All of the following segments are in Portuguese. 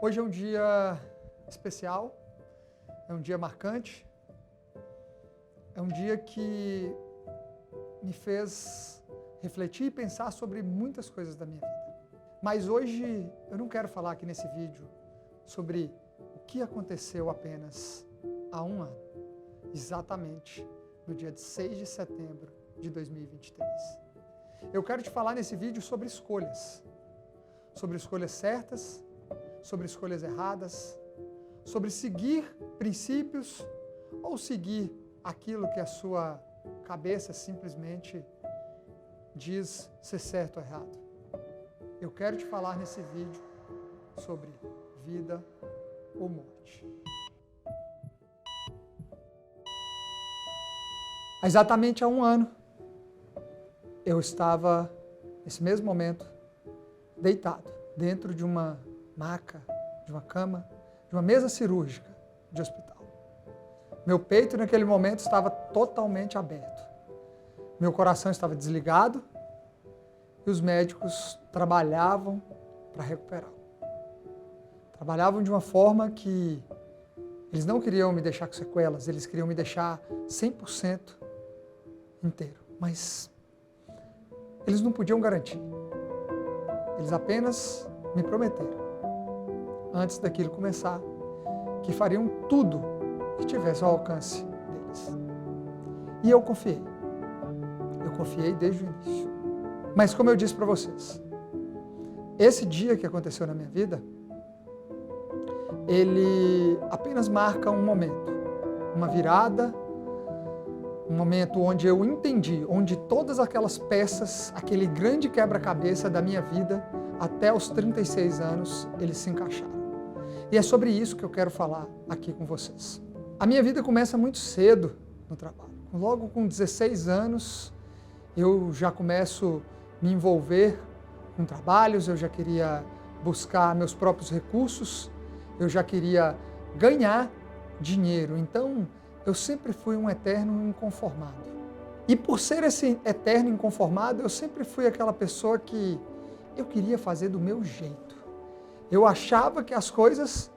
Hoje é um dia especial, é um dia marcante, é um dia que me fez refletir e pensar sobre muitas coisas da minha vida. Mas hoje eu não quero falar aqui nesse vídeo sobre o que aconteceu apenas há um ano, exatamente no dia 6 de setembro de 2023. Eu quero te falar nesse vídeo sobre escolhas certas, sobre escolhas erradas, sobre seguir princípios ou seguir aquilo que a sua cabeça simplesmente diz ser certo ou errado. Eu quero te falar nesse vídeo sobre vida ou morte. Há exatamente há um ano, eu estava, nesse mesmo momento, deitado dentro de uma maca, de uma cama, de uma mesa cirúrgica de hospital. Meu peito, naquele momento, estava totalmente aberto. Meu coração estava desligado e os médicos trabalhavam para recuperá-lo. Trabalhavam de uma forma que eles não queriam me deixar com sequelas, eles queriam me deixar 100% inteiro. Mas eles não podiam garantir. Eles apenas me prometeram, antes daquilo começar, que fariam tudo que tivesse ao alcance deles. E eu confiei. Eu confiei desde o início. Mas como eu disse para vocês, esse dia que aconteceu na minha vida, ele apenas marca um momento, uma virada, um momento onde eu entendi, onde todas aquelas peças, aquele grande quebra-cabeça da minha vida, até os 36 anos, eles se encaixaram. E é sobre isso que eu quero falar aqui com vocês. A minha vida começa muito cedo no trabalho. Logo com 16 anos, eu já começo a me envolver com trabalhos, eu já queria buscar meus próprios recursos, eu já queria ganhar dinheiro. Então, eu sempre fui um eterno inconformado. E por ser esse eterno inconformado, eu sempre fui aquela pessoa que eu queria fazer do meu jeito. Eu achava que as coisas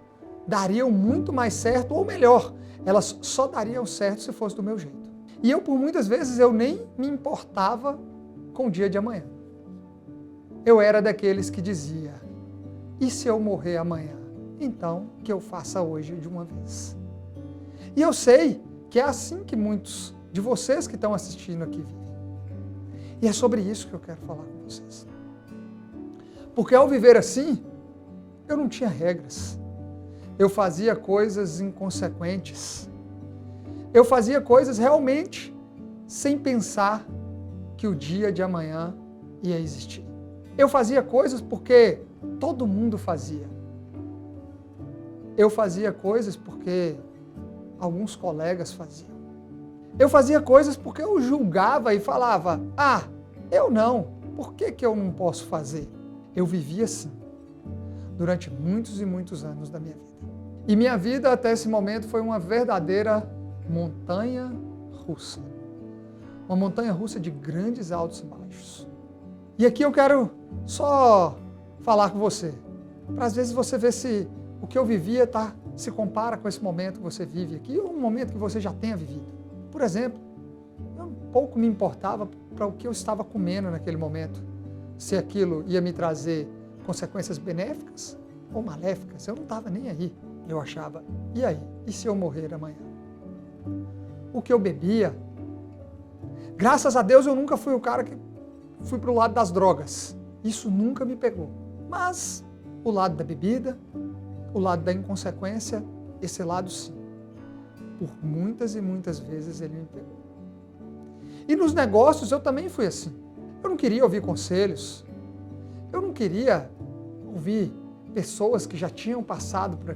dariam muito mais certo, ou melhor, elas só dariam certo se fosse do meu jeito. E eu, por muitas vezes, eu nem me importava com o dia de amanhã. Eu era daqueles que dizia, e se eu morrer amanhã? Então, que eu faça hoje de uma vez. E eu sei que é assim que muitos de vocês que estão assistindo aqui vivem. E é sobre isso que eu quero falar com vocês. Porque ao viver assim, eu não tinha regras. Eu fazia coisas inconsequentes. Eu fazia coisas realmente sem pensar que o dia de amanhã ia existir. Eu fazia coisas porque todo mundo fazia. Eu fazia coisas porque alguns colegas faziam. Eu fazia coisas porque eu julgava e falava, eu não, por que eu não posso fazer? Eu vivia assim, durante muitos e muitos anos da minha vida. E minha vida até esse momento foi uma verdadeira montanha russa. Uma montanha russa de grandes altos e baixos. E aqui eu quero só falar com você, para às vezes você ver se o que eu vivia se compara com esse momento que você vive aqui, ou um momento que você já tenha vivido. Por exemplo, eu pouco me importava para o que eu estava comendo naquele momento, se aquilo ia me trazer consequências benéficas ou maléficas. Eu não estava nem aí. Eu achava, e aí? E se eu morrer amanhã? O que eu bebia? Graças a Deus eu nunca fui o cara que fui para o lado das drogas. Isso nunca me pegou. Mas o lado da bebida, o lado da inconsequência, esse lado sim. Por muitas e muitas vezes ele me pegou. E nos negócios eu também fui assim. Eu não queria ouvir conselhos. Eu não queria ouvir pessoas que já tinham passado por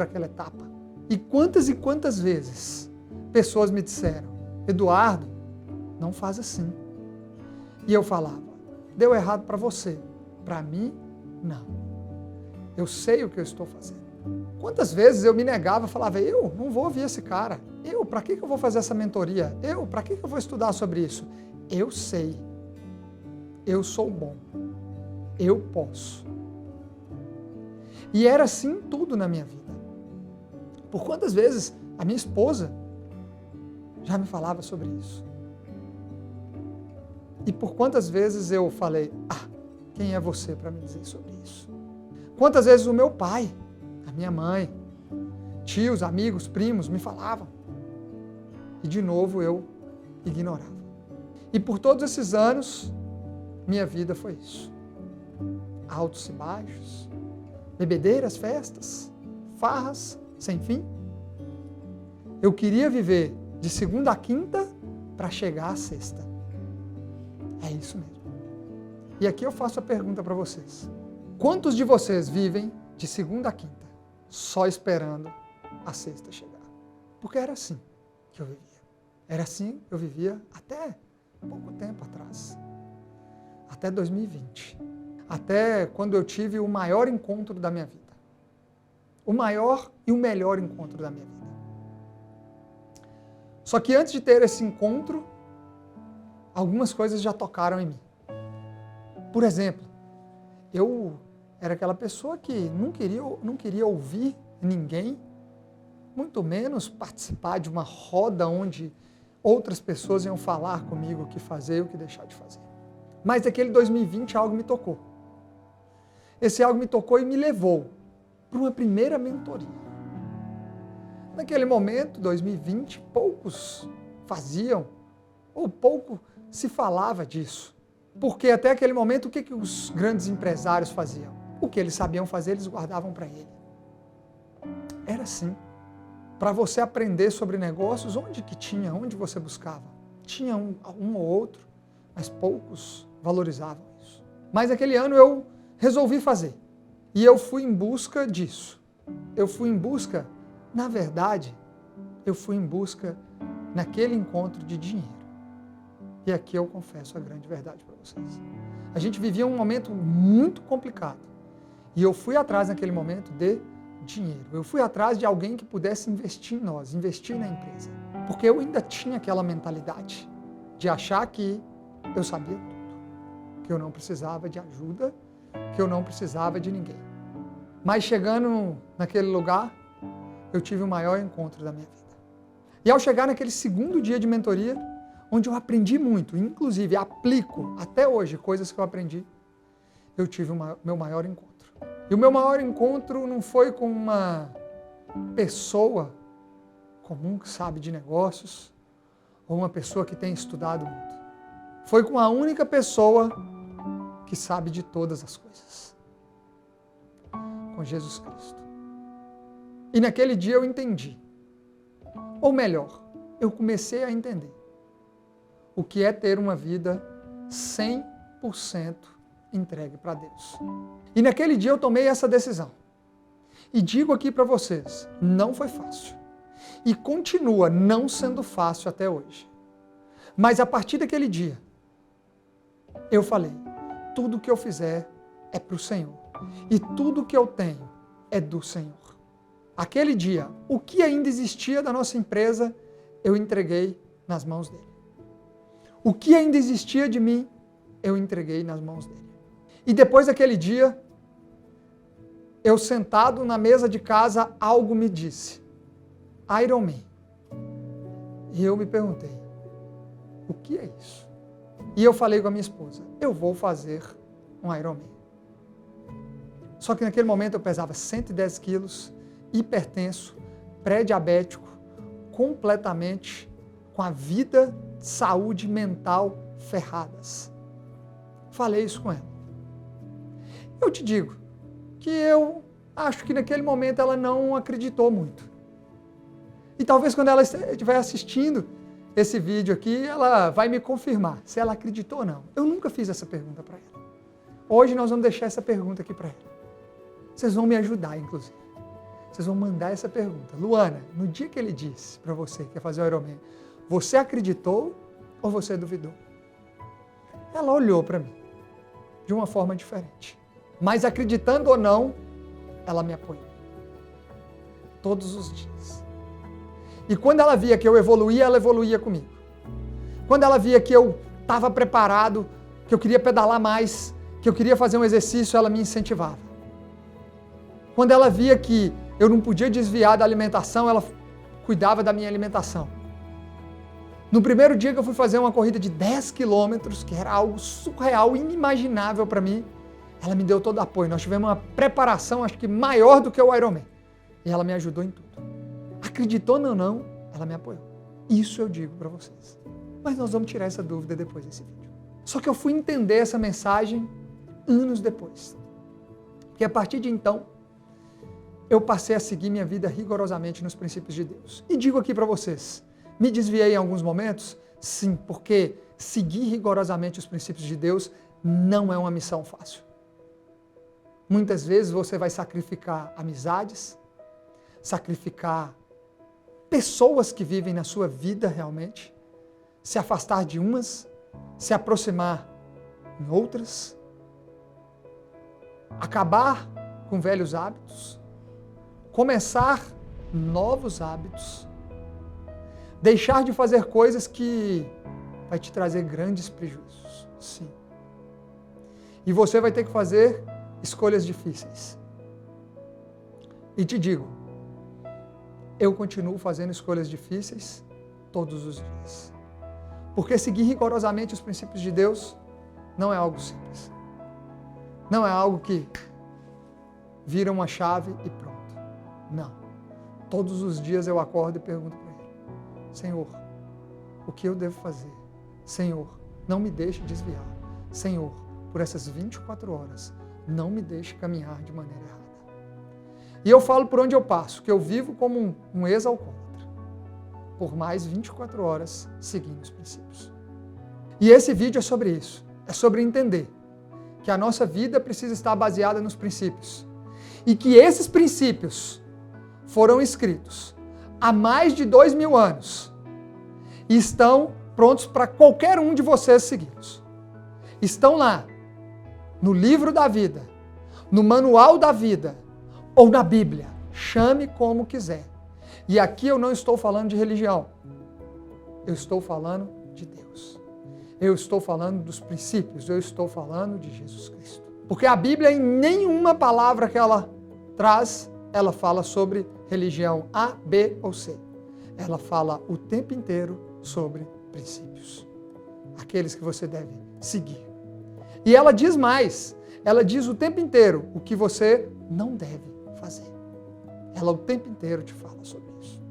aquela etapa. E quantas vezes pessoas me disseram, Eduardo, não faz assim. E eu falava, deu errado para você. Para mim, não. Eu sei o que eu estou fazendo. Quantas vezes eu me negava, falava, eu não vou ouvir esse cara. Para que eu vou fazer essa mentoria? Para que eu vou estudar sobre isso? Eu sei. Eu sou bom. Eu posso. E era assim tudo na minha vida. Por quantas vezes a minha esposa já me falava sobre isso? E por quantas vezes eu falei, quem é você para me dizer sobre isso? Quantas vezes o meu pai, a minha mãe, tios, amigos, primos me falavam. E de novo eu ignorava. E por todos esses anos, minha vida foi isso. Altos e baixos, bebedeiras, festas, farras sem fim. Eu queria viver de segunda a quinta para chegar à sexta. É isso mesmo. E aqui eu faço a pergunta para vocês. Quantos de vocês vivem de segunda a quinta, só esperando a sexta chegar? Porque era assim que eu vivia. Era assim que eu vivia até pouco tempo atrás. Até 2020. Até quando eu tive o maior encontro da minha vida. O maior e o melhor encontro da minha vida. Só que antes de ter esse encontro, algumas coisas já tocaram em mim. Por exemplo, eu era aquela pessoa que não queria ouvir ninguém, muito menos participar de uma roda onde outras pessoas iam falar comigo o que fazer e o que deixar de fazer. Mas naquele 2020 algo me tocou. Esse algo me tocou e me levou para uma primeira mentoria. Naquele momento, 2020, poucos faziam, ou pouco se falava disso. Porque até aquele momento, o que os grandes empresários faziam? O que eles sabiam fazer, eles guardavam para ele. Era assim. Para você aprender sobre negócios, onde você buscava? Tinha um ou outro, mas poucos valorizavam isso. Mas aquele ano eu resolvi fazer. E eu fui em busca disso. Eu fui em busca, na verdade, naquele encontro de dinheiro. E aqui eu confesso a grande verdade para vocês. A gente vivia um momento muito complicado. E eu fui atrás naquele momento de dinheiro. Eu fui atrás de alguém que pudesse investir em nós, investir na empresa. Porque eu ainda tinha aquela mentalidade de achar que eu sabia tudo. Que eu não precisava de ajuda, que eu não precisava de ninguém. Mas chegando naquele lugar, eu tive o maior encontro da minha vida. E ao chegar naquele segundo dia de mentoria, onde eu aprendi muito, inclusive aplico até hoje coisas que eu aprendi, eu tive o meu maior encontro. E o meu maior encontro não foi com uma pessoa comum que sabe de negócios, ou uma pessoa que tem estudado muito. Foi com a única pessoa que sabe de todas as coisas. Com Jesus Cristo. E naquele dia eu entendi. Ou melhor, eu comecei a entender o que é ter uma vida 100% entregue para Deus. E naquele dia eu tomei essa decisão. E digo aqui para vocês, não foi fácil. E continua não sendo fácil até hoje. Mas a partir daquele dia, eu falei, tudo que eu fizer é para o Senhor. E tudo que eu tenho é do Senhor. Aquele dia, o que ainda existia da nossa empresa, eu entreguei nas mãos dele. O que ainda existia de mim, eu entreguei nas mãos dele. E depois daquele dia, eu sentado na mesa de casa, algo me disse, Iron Man. E eu me perguntei, o que é isso? E eu falei com a minha esposa, eu vou fazer um Iron Man. Só que naquele momento eu pesava 110 quilos, hipertenso, pré-diabético, completamente com a vida, saúde mental ferradas. Falei isso com ela. Eu te digo que eu acho que naquele momento ela não acreditou muito. E talvez quando ela estiver assistindo esse vídeo aqui, ela vai me confirmar se ela acreditou ou não. Eu nunca fiz essa pergunta para ela. Hoje nós vamos deixar essa pergunta aqui para ela. Vocês vão me ajudar, inclusive. Vocês vão mandar essa pergunta. Luana, no dia que ele disse para você que ia fazer o Ironman, você acreditou ou você duvidou? Ela olhou para mim de uma forma diferente. Mas acreditando ou não, ela me apoiou. Todos os dias. E quando ela via que eu evoluía, ela evoluía comigo. Quando ela via que eu estava preparado, que eu queria pedalar mais, que eu queria fazer um exercício, ela me incentivava. Quando ela via que eu não podia desviar da alimentação, ela cuidava da minha alimentação. No primeiro dia que eu fui fazer uma corrida de 10 quilômetros, que era algo surreal, inimaginável para mim, ela me deu todo o apoio. Nós tivemos uma preparação, acho que maior do que o Ironman. E ela me ajudou em tudo. Acreditou ou não, ela me apoiou. Isso eu digo para vocês. Mas nós vamos tirar essa dúvida depois desse vídeo. Só que eu fui entender essa mensagem anos depois. Que a partir de então, eu passei a seguir minha vida rigorosamente nos princípios de Deus. E digo aqui para vocês, me desviei em alguns momentos? Sim, porque seguir rigorosamente os princípios de Deus não é uma missão fácil. Muitas vezes você vai sacrificar amizades, sacrificar pessoas que vivem na sua vida realmente, se afastar de umas, se aproximar em outras, acabar com velhos hábitos, começar novos hábitos, deixar de fazer coisas que vai te trazer grandes prejuízos. Sim. E você vai ter que fazer escolhas difíceis. E te digo, eu continuo fazendo escolhas difíceis todos os dias. Porque seguir rigorosamente os princípios de Deus não é algo simples. Não é algo que vira uma chave e pronto. Não. Todos os dias eu acordo e pergunto para Ele: Senhor, o que eu devo fazer? Senhor, não me deixe desviar. Senhor, por essas 24 horas, não me deixe caminhar de maneira errada. E eu falo por onde eu passo, que eu vivo como um ex-alcoólatra, por mais 24 horas seguindo os princípios. E esse vídeo é sobre isso, é sobre entender que a nossa vida precisa estar baseada nos princípios. E que esses princípios foram escritos há mais de 2000 anos e estão prontos para qualquer um de vocês segui-los. Estão lá, no livro da vida, no manual da vida, ou na Bíblia, chame como quiser. E aqui eu não estou falando de religião, eu estou falando de Deus. Eu estou falando dos princípios, eu estou falando de Jesus Cristo. Porque a Bíblia, em nenhuma palavra que ela traz, ela fala sobre religião A, B ou C. Ela fala o tempo inteiro sobre princípios, aqueles que você deve seguir. E ela diz mais, ela diz o tempo inteiro o que você não deve fazer. Ela o tempo inteiro te fala sobre isso.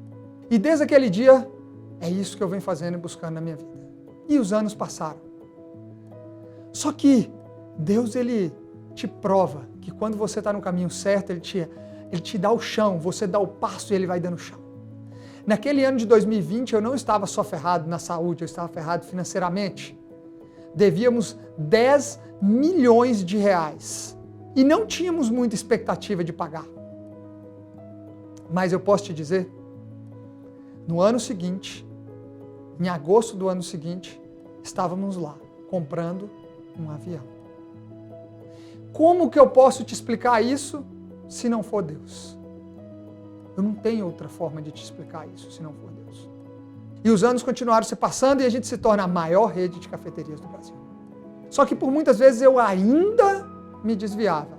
E desde aquele dia, é isso que eu venho fazendo e buscando na minha vida. E os anos passaram. Só que Deus, Ele te prova que quando você está no caminho certo, Ele te dá o chão, você dá o passo e Ele vai dando o chão. Naquele ano de 2020, eu não estava só ferrado na saúde, eu estava ferrado financeiramente. Devíamos 10 milhões de reais e não tínhamos muita expectativa de pagar. Mas eu posso te dizer, no ano seguinte, em agosto do ano seguinte, estávamos lá, comprando um avião. Como que eu posso te explicar isso se não for Deus? Eu não tenho outra forma de te explicar isso se não for Deus. E os anos continuaram se passando e a gente se torna a maior rede de cafeterias do Brasil. Só que por muitas vezes eu ainda me desviava,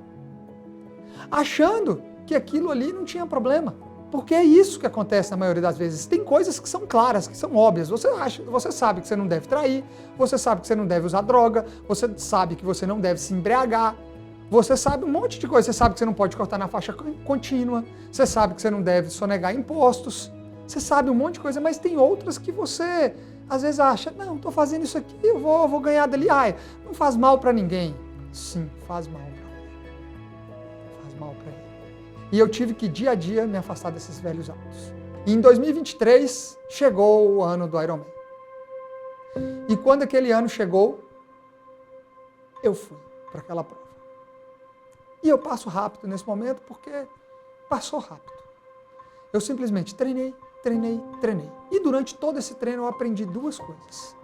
achando que aquilo ali não tinha problema. Porque é isso que acontece na maioria das vezes. Tem coisas que são claras, que são óbvias. Você sabe que você não deve trair, você sabe que você não deve usar droga, você sabe que você não deve se embriagar, você sabe um monte de coisa. Você sabe que você não pode cortar na faixa contínua, você sabe que você não deve sonegar impostos, você sabe um monte de coisa, mas tem outras que você às vezes acha, não, estou fazendo isso aqui, eu vou ganhar dali. Ai, não faz mal para ninguém. Sim, faz mal para ele. Faz mal para ele. E eu tive que, dia a dia, me afastar desses velhos hábitos. E em 2023, chegou o ano do Ironman. E quando aquele ano chegou, eu fui para aquela prova. E eu passo rápido nesse momento, porque passou rápido. Eu simplesmente treinei. E durante todo esse treino eu aprendi duas coisas.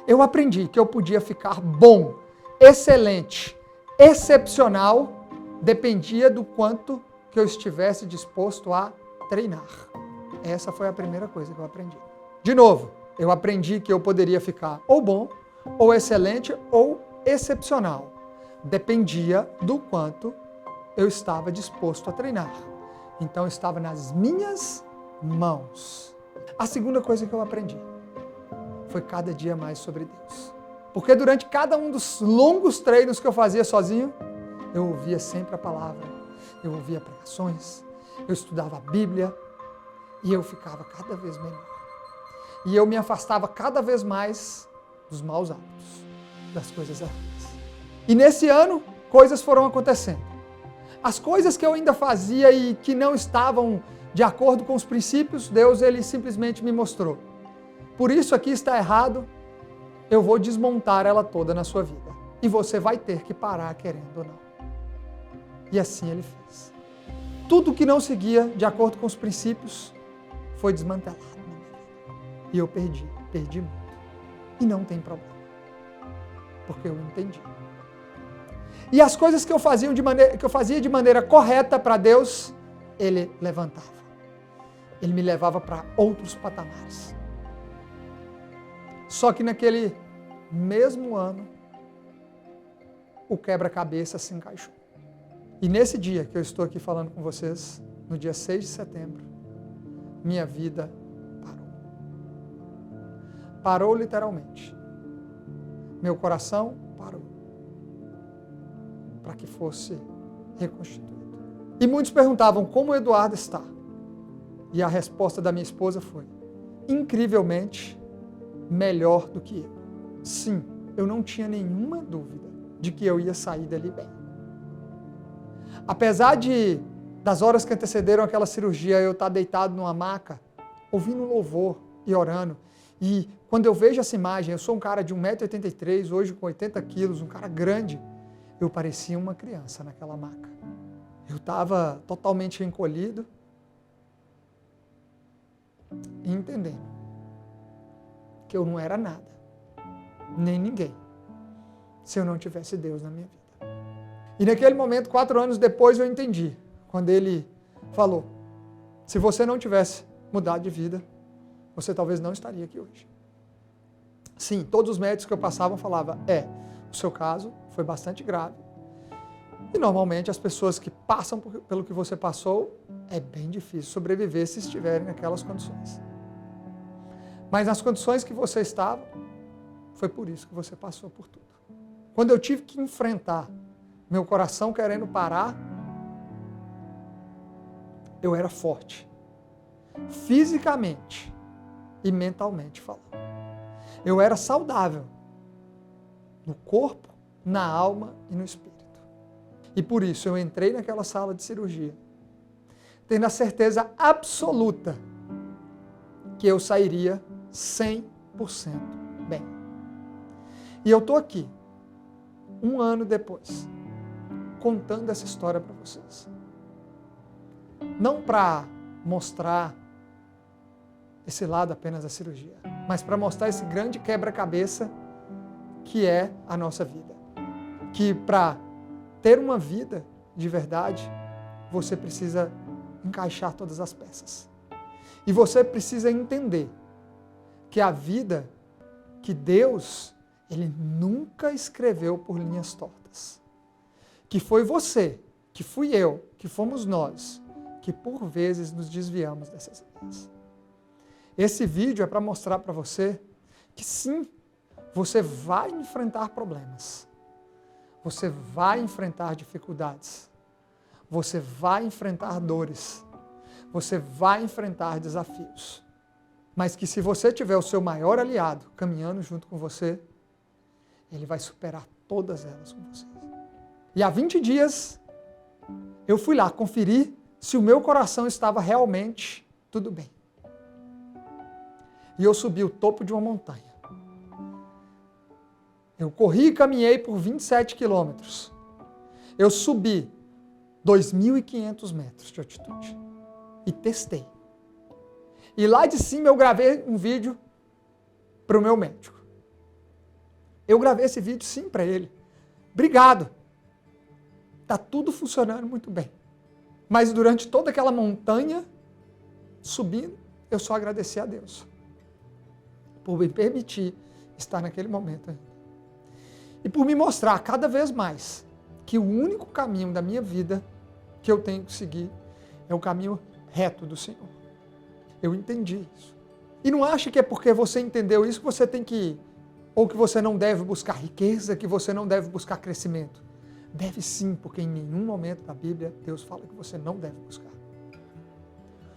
Eu aprendi que eu podia ficar bom, excelente, excepcional, dependia do quanto que eu estivesse disposto a treinar. Essa foi a primeira coisa que eu aprendi. De novo, eu aprendi que eu poderia ficar ou bom, ou excelente, ou excepcional. Dependia do quanto eu estava disposto a treinar. Então estava nas minhas mãos. A segunda coisa que eu aprendi foi cada dia mais sobre Deus. Porque durante cada um dos longos treinos que eu fazia sozinho, eu ouvia sempre a palavra, eu ouvia pregações, eu estudava a Bíblia e eu ficava cada vez melhor. E eu me afastava cada vez mais dos maus hábitos, das coisas erradas. E nesse ano, coisas foram acontecendo. As coisas que eu ainda fazia e que não estavam de acordo com os princípios, Deus ele simplesmente me mostrou. Por isso aqui está errado, eu vou desmontar ela toda na sua vida. E você vai ter que parar querendo ou não. E assim ele fez. Tudo que não seguia de acordo com os princípios foi desmantelado na minha vida. E eu perdi muito. E não tem problema. Porque eu entendi. E as coisas que eu fazia de maneira correta para Deus, Ele levantava. Ele me levava para outros patamares. Só que naquele mesmo ano, o quebra-cabeça se encaixou. E nesse dia que eu estou aqui falando com vocês, no dia 6 de setembro, minha vida parou. Parou literalmente. Meu coração parou. Para que fosse reconstituído. E muitos perguntavam como o Eduardo está. E a resposta da minha esposa foi: incrivelmente melhor do que eu. Sim, eu não tinha nenhuma dúvida de que eu ia sair dali bem. Apesar das horas que antecederam aquela cirurgia, eu estar deitado numa maca, ouvindo louvor e orando. E quando eu vejo essa imagem, eu sou um cara de 1,83 m, hoje com 80 quilos, um cara grande, eu parecia uma criança naquela maca. Eu estava totalmente encolhido e entendendo que eu não era nada, nem ninguém, se eu não tivesse Deus na minha vida. E naquele momento, 4 anos depois, eu entendi, quando ele falou, se você não tivesse mudado de vida, você talvez não estaria aqui hoje. Sim, todos os médicos que eu passava falavam, o seu caso foi bastante grave. E normalmente as pessoas que passam pelo que você passou, é bem difícil sobreviver se estiverem naquelas condições. Mas nas condições que você estava, foi por isso que você passou por tudo. Quando eu tive que enfrentar meu coração querendo parar, eu era forte, fisicamente e mentalmente falando. Eu era saudável, no corpo, na alma e no espírito. E por isso eu entrei naquela sala de cirurgia, tendo a certeza absoluta que eu sairia 100% bem. E eu estou aqui, 1 ano depois, contando essa história para vocês. Não para mostrar esse lado apenas da cirurgia, mas para mostrar esse grande quebra-cabeça que é a nossa vida. Que para ter uma vida de verdade, você precisa encaixar todas as peças. E você precisa entender que a vida que Deus, Ele nunca escreveu por linhas tortas. Que foi você, que fui eu, que fomos nós, que por vezes nos desviamos dessas linhas. Esse vídeo é para mostrar para você que sim, você vai enfrentar problemas. Você vai enfrentar dificuldades. Você vai enfrentar dores. Você vai enfrentar desafios. Mas que se você tiver o seu maior aliado caminhando junto com você, ele vai superar todas elas com você. E há 20 dias, eu fui lá conferir se o meu coração estava realmente tudo bem. E eu subi o topo de uma montanha. Eu corri e caminhei por 27 quilômetros. Eu subi 2.500 metros de altitude. E testei. E lá de cima eu gravei um vídeo para o meu médico. Eu gravei esse vídeo sim para ele. Obrigado. Está tudo funcionando muito bem. Mas durante toda aquela montanha, subindo, eu só agradeci a Deus. Por me permitir estar naquele momento ainda. E por me mostrar cada vez mais que o único caminho da minha vida que eu tenho que seguir é o caminho reto do Senhor. Eu entendi isso. E não ache que é porque você entendeu isso que você tem que, ou que você não deve buscar riqueza, que você não deve buscar crescimento. Deve sim, porque em nenhum momento da Bíblia Deus fala que você não deve buscar.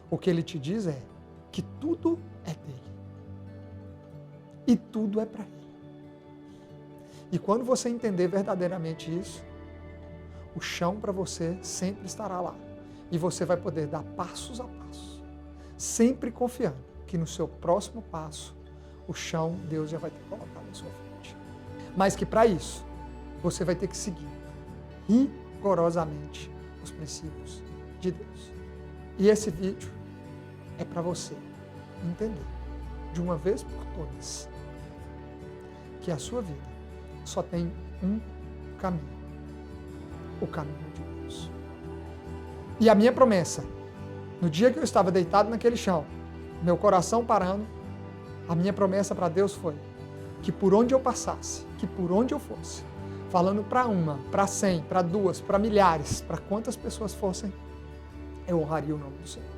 O que Ele te diz é que tudo é dele. E tudo é para Ele. E quando você entender verdadeiramente isso, o chão para você sempre estará lá. E você vai poder dar passos a passo, sempre confiando que no seu próximo passo, o chão Deus já vai ter colocado na sua frente. Mas que para isso, você vai ter que seguir rigorosamente os princípios de Deus. E esse vídeo é para você entender, de uma vez por todas, que a sua vida só tem um caminho, o caminho de Deus. E a minha promessa, no dia que eu estava deitado naquele chão, meu coração parando, a minha promessa para Deus foi que por onde eu passasse, que por onde eu fosse, falando para uma, para 100, para 2, para milhares, para quantas pessoas fossem, eu honraria o nome do Senhor.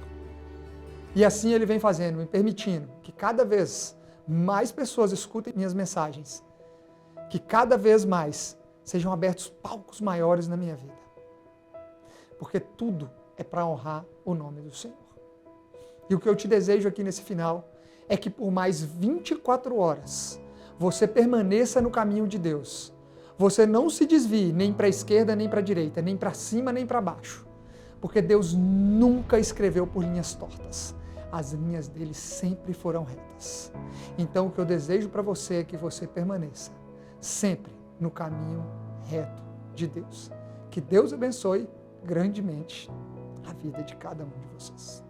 E assim Ele vem fazendo, me permitindo que cada vez mais pessoas escutem minhas mensagens, que cada vez mais sejam abertos palcos maiores na minha vida. Porque tudo é para honrar o nome do Senhor. E o que eu te desejo aqui nesse final é que por mais 24 horas você permaneça no caminho de Deus. Você não se desvie nem para a esquerda, nem para a direita, nem para cima, nem para baixo. Porque Deus nunca escreveu por linhas tortas. As linhas dele sempre foram retas. Então o que eu desejo para você é que você permaneça sempre no caminho reto de Deus. Que Deus abençoe grandemente a vida de cada um de vocês.